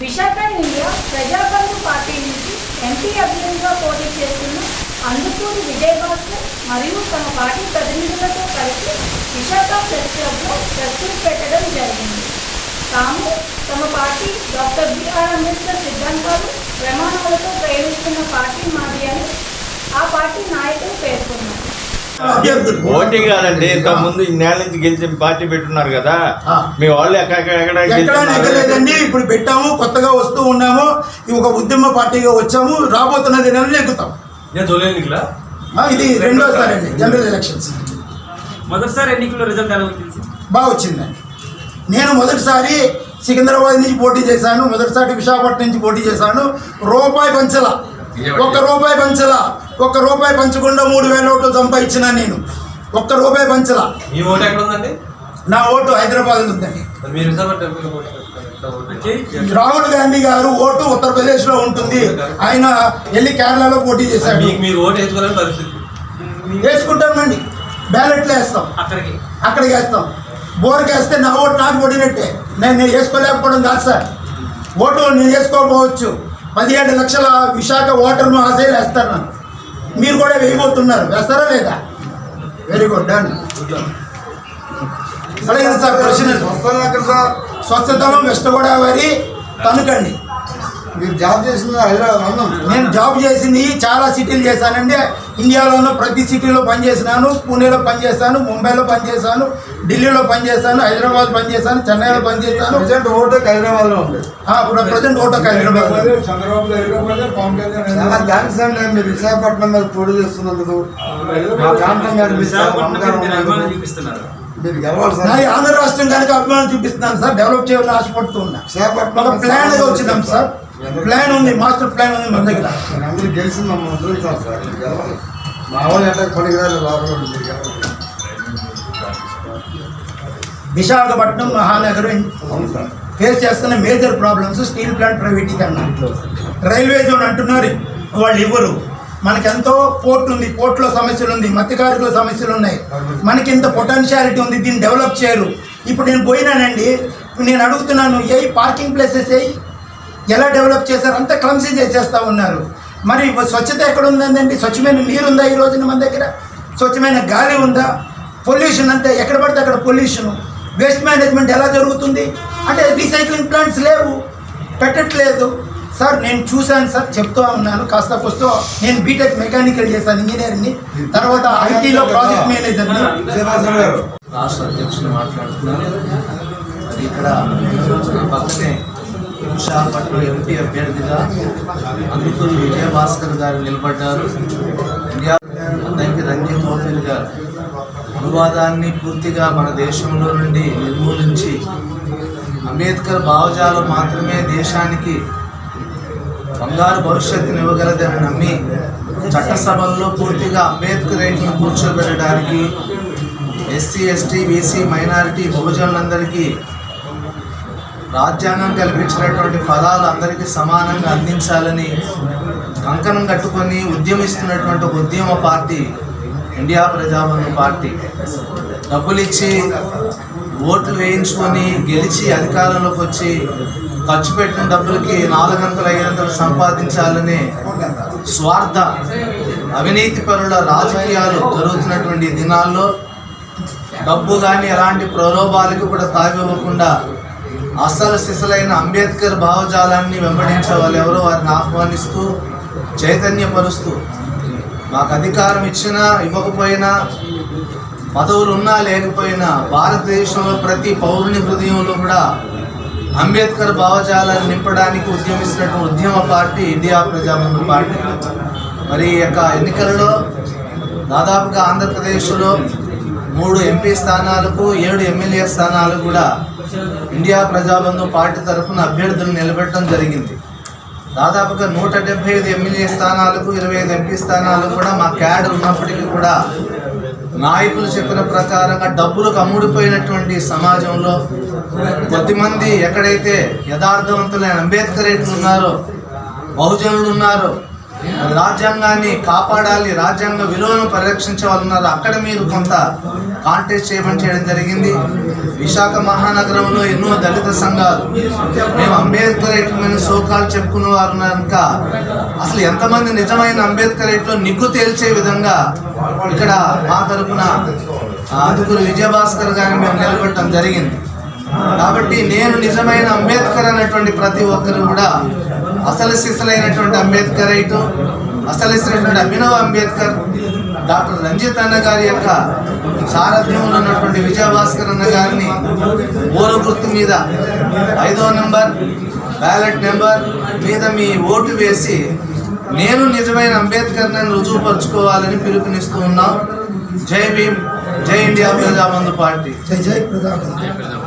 Visakha India Prajabandhu party నుంచి MP అభ్యర్థిగా పోటీ చేస్తున్న అందుకూరి విజయభాస్కర్ మరియు తమ పార్టీ ప్రతినిధులతో కలిసి విశాఖ ప్రెస్ క్లబ్లో ప్రెస్ మీట్ పెట్టడం జరిగింది. తాము తమ పార్టీ డాక్టర్ బిఆర్ అంబేద్కర్ సిద్ధాంతాలు ప్రమాణాలతో ప్రయోగిస్తున్న పార్టీ మాది అని ఆ పార్టీ నాయకులు పేర్కొన్నారు. ఓటీ కాదండి, ఇంతకు ముందు ఇన్నేళ్ళ నుంచి గెలిచి పార్టీ పెట్టున్నారు కదా, మీ వాళ్ళు ఎక్కడండి. ఇప్పుడు పెట్టాము, కొత్తగా వస్తూ ఉన్నాము, ఒక ఉద్యమ పార్టీగా వచ్చాము, రాబోతున్నది ఎక్కుతాం. ఇది రెండోసారి అండి జనరల్ ఎలక్షన్స్. మొదటిసారి ఎన్నికల్లో రిజల్ట్ ఎలా వచ్చింది? బాగా వచ్చిందండి. నేను మొదటిసారి సికింద్రాబాద్ నుంచి పోటీ చేశాను, మొదటిసారి విశాఖపట్నం నుంచి పోటీ చేశాను. రూపాయి పంచల, ఒక్క రూపాయి పంచకుండా 3,000 ఓట్లు సంపాదించిన నేను. ఒక్క రూపాయి పంచల. మీ ఓటు ఎక్కడ ఉందండి? నా ఓటు హైదరాబాద్ ఉందండి. రాహుల్ గాంధీ గారు ఓటు ఉత్తరప్రదేశ్ లో ఉంటుంది. ఆయన వెళ్ళి కేరళలో పోటీ చేశాడు. వేసుకుంటామండి, బ్యాలెట్లు వేస్తాం, అక్కడికి వేస్తాం. బోర్కి వేస్తే నా ఓటు నాకు పడినట్టే. నేను వేసుకోలేకపోవడం కాదు సార్. ఓటు నేను వేసుకోకపోవచ్చు. 17 లక్షల విశాఖ ఓటర్ మహాశైలు వేస్తారు నన్ను. మీరు కూడా వేయబోతున్నారు, వేస్తారా లేదా? Very good, done. అలాగే సార్ ప్రశ్న స్వచ్ఛతలో వెస్ట్ గోదావరి తణుకండి. మీరు జాబ్ చేసింది హైదరాబాద్? నేను జాబ్ చేసింది చాలా సిటీలు చేశానండి. ఇండియాలోనూ ప్రతి సిటీలో పనిచేసినాను. పూణేలో పనిచేస్తాను, ముంబైలో పనిచేశాను, ఢిల్లీలో పనిచేస్తాను, హైదరాబాద్ పనిచేస్తాను, చెన్నైలో పనిచేస్తాను. ప్రజెంట్ ఓటక్ హైదరాబాద్లో ఉంది. ప్రజెంట్ ఓటక్ హైదరాబాద్. చాలా థ్యాంక్స్ అండి, మీరు విశాఖపట్నం మీద పోటీ చేస్తున్నందుకు. మా ప్రాంతం మీరు గెలవాలి సార్. ఆంధ్ర రాష్ట్రం కనుక అభిమానం చూపిస్తున్నాను సార్. డెవలప్ చేయాలని ఆశపడుతూ ఉన్నా. విశాఖపట్నం ఒక ప్లాన్గా వచ్చినాం సార్. ప్లాన్ ఉంది, మాస్టర్ ప్లాన్ ఉంది మన దగ్గర. అందరూ గెలిచి మమ్మల్ని వదులుతాం సార్. మీరు గెలవాలి. మా వాళ్ళు ఎట్లా పనికిరాలి లోపల. విశాఖపట్నం మహానగరం ఫేస్ చేస్తున్న మేజర్ ప్రాబ్లమ్స్ స్టీల్ ప్లాంట్ ప్రైవేటీకరణ, రైల్వే జోన్ అంటున్నారు, వాళ్ళు ఇవ్వరు. మనకెంతో పోర్ట్ ఉంది, పోర్ట్లో సమస్యలు ఉంది, మత్స్యకారుల సమస్యలు ఉన్నాయి. మనకి ఇంత పొటెన్షియాలిటీ ఉంది, దీన్ని డెవలప్ చేయరు. ఇప్పుడు నేను పోయినానండి, నేను అడుగుతున్నాను, పార్కింగ్ ప్లేసెస్ ఎలా డెవలప్ చేశారు? అంతా క్లమ్సీ చేసేస్తూ ఉన్నారు. మరి స్వచ్ఛత ఎక్కడ ఉందండి? స్వచ్ఛమైన నీరు ఉందా ఈ రోజున మన దగ్గర? స్వచ్ఛమైన గాలి ఉందా? పొల్యూషన్ అంతా ఎక్కడ పడితే అక్కడ పొల్యూషను. వేస్ట్ మేనేజ్మెంట్ ఎలా జరుగుతుంది? అంటే రీసైక్లింగ్ ప్లాంట్స్ లేవు, పెట్టట్లేదు సార్. నేను చూశాను సార్, చెప్తూ ఉన్నాను కాస్త వస్తూ. నేను బీటెక్ మెకానికల్ చేశాను, ఇంజనీరింగ్ని. తర్వాత ఐటీలో ప్రాజెక్ట్ మేనేజర్ని. రాష్ట్ర అధ్యక్షులు మాట్లాడుతున్నారు. అది ఇక్కడ పక్కనే విశాఖపట్నం ఎంపీ అభ్యర్థిగా అందుకూరి విజయభాస్కర్ గారు నిలబడ్డారు. అతనికి రంజిత్ ఓఫిల్ గారు అనువాదాన్ని పూర్తిగా మన దేశంలో నుండి నిర్మూలించి అంబేద్కర్ భావజాలం మాత్రమే దేశానికి బంగారు భవిష్యత్తుని ఇవ్వగలదని నమ్మి చట్టసభల్లో పూర్తిగా అంబేద్కర్ రైట్లను కూర్చోబెట్టడానికి ఎస్సీ, ఎస్టీ, బీసీ, మైనారిటీ, బహుజనులందరికీ రాజ్యాంగం కల్పించినటువంటి ఫలాలు అందరికీ సమానంగా అందించాలని కంకణం కట్టుకొని ఉద్యమిస్తున్నటువంటి ఒక ఉద్యమ పార్టీ ఇండియా ప్రజాబంధు పార్టీ. డబ్బులు ఇచ్చి ఓట్లు వేయించుకొని గెలిచి అధికారంలోకి వచ్చి ఖర్చు పెట్టిన డబ్బులకి 400-500 సంపాదించాలనే స్వార్థ అవినీతి పరుల రాజకీయాలు జరుగుతున్నటువంటి దినాల్లో డబ్బు కానీ ఎలాంటి ప్రలోభాలకు కూడా తావివ్వకుండా అసలు సిసలైన అంబేద్కర్ భావజాలాన్ని వెంబడించే వాళ్ళు ఎవరో వారిని ఆహ్వానిస్తూ చైతన్యపరుస్తూ, మాకు అధికారం ఇచ్చినా ఇవ్వకపోయినా, పదవులు ఉన్నా లేకపోయినా భారతదేశంలో ప్రతి పౌరుని హృదయంలో కూడా అంబేద్కర్ భావజాలాన్ని నింపడానికి ఉద్యమిస్తున్నటువంటి ఉద్యమ పార్టీ ఇండియా ప్రజాబంధు పార్టీ. మరి ఈ యొక్క ఎన్నికలలో దాదాపుగా ఆంధ్రప్రదేశ్లో 3 ఎంపీ స్థానాలకు 7 ఎమ్మెల్యే స్థానాలు కూడా ఇండియా ప్రజాబంధు పార్టీ తరఫున అభ్యర్థులు నిలబెట్టడం జరిగింది. దాదాపుగా 175 ఎమ్మెల్యే స్థానాలకు 25 ఎంపీ స్థానాలు కూడా మా క్యాడర్ ఉన్నప్పటికీ కూడా నాయకులు చెప్పిన ప్రకారంగా డబ్బులకు అమ్ముడిపోయినటువంటి సమాజంలో కొద్దిమంది ఎక్కడైతే యథార్థవంతులైన అంబేద్కరేట్లు ఉన్నారో, బహుజనులు ఉన్నారో, రాజ్యాంగాన్ని కాపాడాలి, రాజ్యాంగ విలువను పరిరక్షించే వాళ్ళు ఉన్నారు, అక్కడ మీరు కొంత కాంటెస్ట్ చేయడం జరిగింది. విశాఖ మహానగరంలో ఎన్నో దళిత సంఘాలు మేము అంబేద్కరేట్లని సోకాలు చెప్పుకున్న వారు కనుక అసలు ఎంతమంది నిజమైన అంబేద్కరేట్లో నిగ్గు తేల్చే విధంగా ఇక్కడ మా తరపున ఆదుకులు విజయభాస్కర్ గారిని మేము నిలబెట్టడం జరిగింది. కాబట్టి నేను నిజమైన అంబేద్కర్ అనేటువంటి ప్రతి ఒక్కరు కూడా అసలు సిసలైనటువంటి అంబేద్కరైటు, అసలైనటువంటి అభినవ్ అంబేద్కర్, డాక్టర్ రంజిత్ అన్న గారి యొక్క సారథ్యంలో ఉన్నటువంటి విజయభాస్కర్ అన్న గారిని ఓరు గుర్తు మీద 5వ నెంబర్ బ్యాలెట్ నెంబర్ మీద మీ ఓటు వేసి నేను నిజమైన అంబేద్కర్ అని రుజువుపరుచుకోవాలని పిలుపునిస్తూ ఉన్నాం. జై భీమ్, జై ఇండియా ప్రజాబంధు పార్టీ. జై జై ప్రజాబంధు.